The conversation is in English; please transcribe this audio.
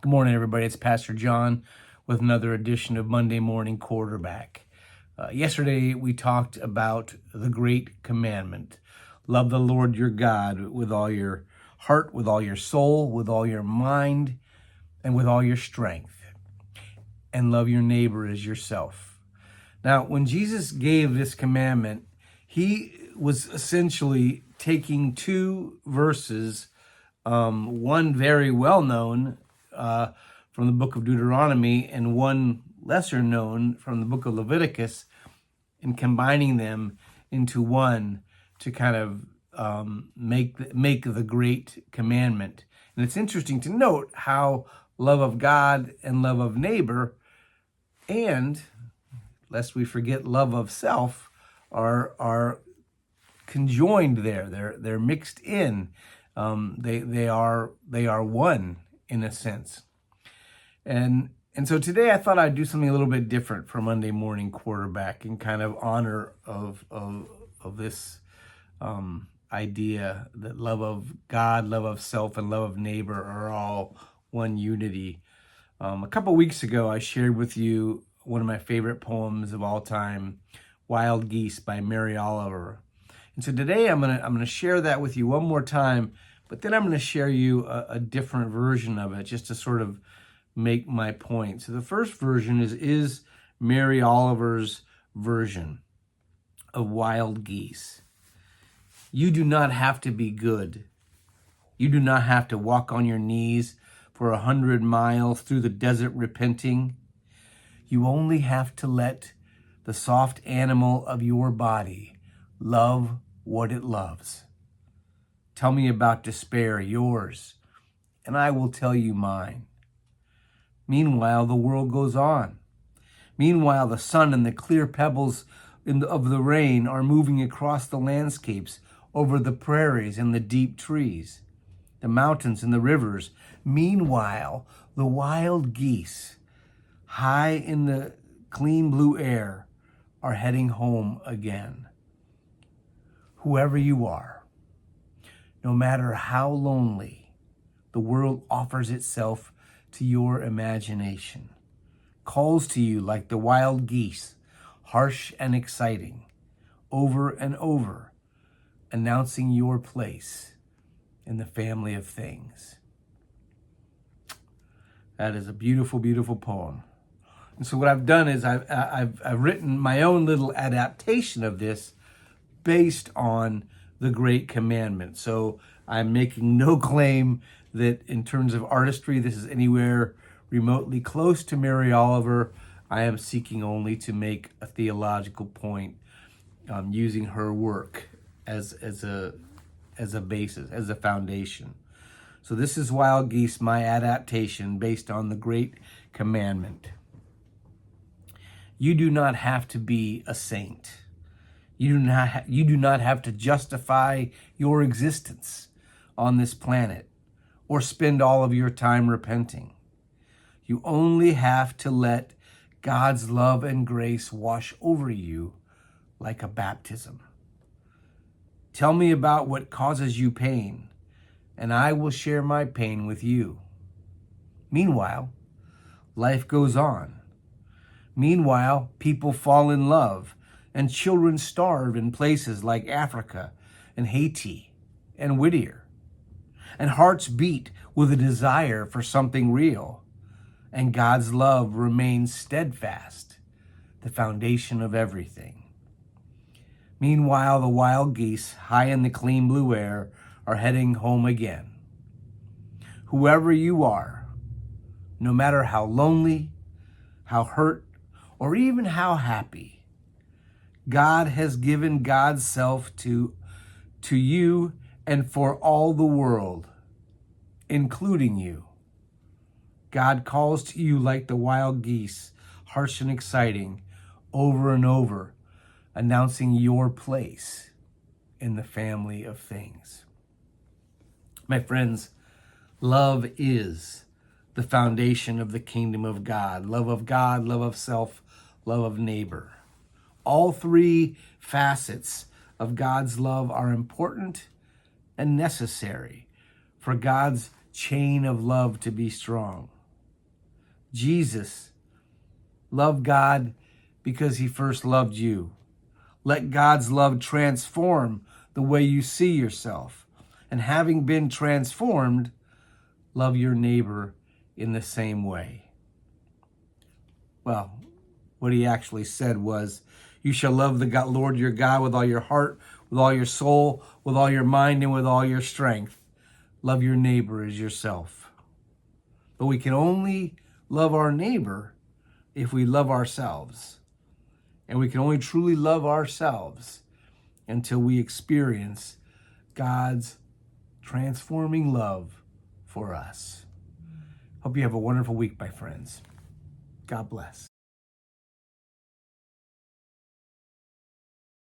Good morning, everybody. It's Pastor Jon with another edition of Monday Morning Quarterback. Yesterday, we talked about the Great Commandment. Love the Lord your God with all your heart, with all your soul, with all your mind, and with all your strength. And love your neighbor as yourself. Now, when Jesus gave this commandment, he was essentially taking two verses, one very well known from the book of Deuteronomy and one lesser known from the book of Leviticus, and combining them into one to kind of make the Great Commandment. And it's interesting to note how love of God and love of neighbor, and lest we forget love of self, are conjoined there. They're mixed in. They are one in a sense. And so today I thought I'd do something a little bit different for Monday Morning Quarterback in kind of honor of this idea that love of God, love of self, and love of neighbor are all one unity. A couple weeks ago, I shared with you one of my favorite poems of all time, Wild Geese by Mary Oliver. And so today I'm gonna share that with you one more time, but then I'm gonna share you a different version of it just to sort of make my point. So the first version is Mary Oliver's version of Wild Geese. You do not have to be good. You do not have to walk on your knees for 100 miles through the desert repenting. You only have to let the soft animal of your body love what it loves. Tell me about despair, yours, and I will tell you mine. Meanwhile, the world goes on. Meanwhile, the sun and the clear pebbles of the rain are moving across the landscapes, over the prairies and the deep trees, the mountains and the rivers. Meanwhile, the wild geese, high in the clean blue air, are heading home again. Whoever you are, no matter how lonely, the world offers itself to your imagination, calls to you like the wild geese, harsh and exciting, over and over, announcing your place in the family of things. That is a beautiful, beautiful poem. And so what I've done is I've written my own little adaptation of this based on the Great Commandment. So I'm making no claim that in terms of artistry, this is anywhere remotely close to Mary Oliver. I am seeking only to make a theological point, using her work as a basis, as a foundation. So this is Wild Geese, my adaptation based on the Great Commandment. You do not have to be a saint. You do not have to justify your existence on this planet or spend all of your time repenting. You only have to let God's love and grace wash over you like a baptism. Tell me about what causes you pain, and I will share my pain with you. Meanwhile, life goes on. Meanwhile, people fall in love, and children starve in places like Africa and Haiti and Whittier. And hearts beat with a desire for something real. And God's love remains steadfast, the foundation of everything. Meanwhile, the wild geese, high in the clean blue air, are heading home again. Whoever you are, no matter how lonely, how hurt, or even how happy, God has given God's self to you and for all the world, including you. God calls to you like the wild geese, harsh and exciting, over and over, announcing your place in the family of things. My friends, love is the foundation of the kingdom of God. Love of self, love of neighbor. All three facets of God's love are important and necessary for God's chain of love to be strong. Jesus. Love God because he first loved you. Let God's love transform the way you see yourself. And having been transformed, love your neighbor in the same way. Well, what he actually said was, you shall love the God, Lord your God with all your heart, with all your soul, with all your mind, and with all your strength. Love your neighbor as yourself. But we can only love our neighbor if we love ourselves. And we can only truly love ourselves until we experience God's transforming love for us. Hope you have a wonderful week, my friends. God bless.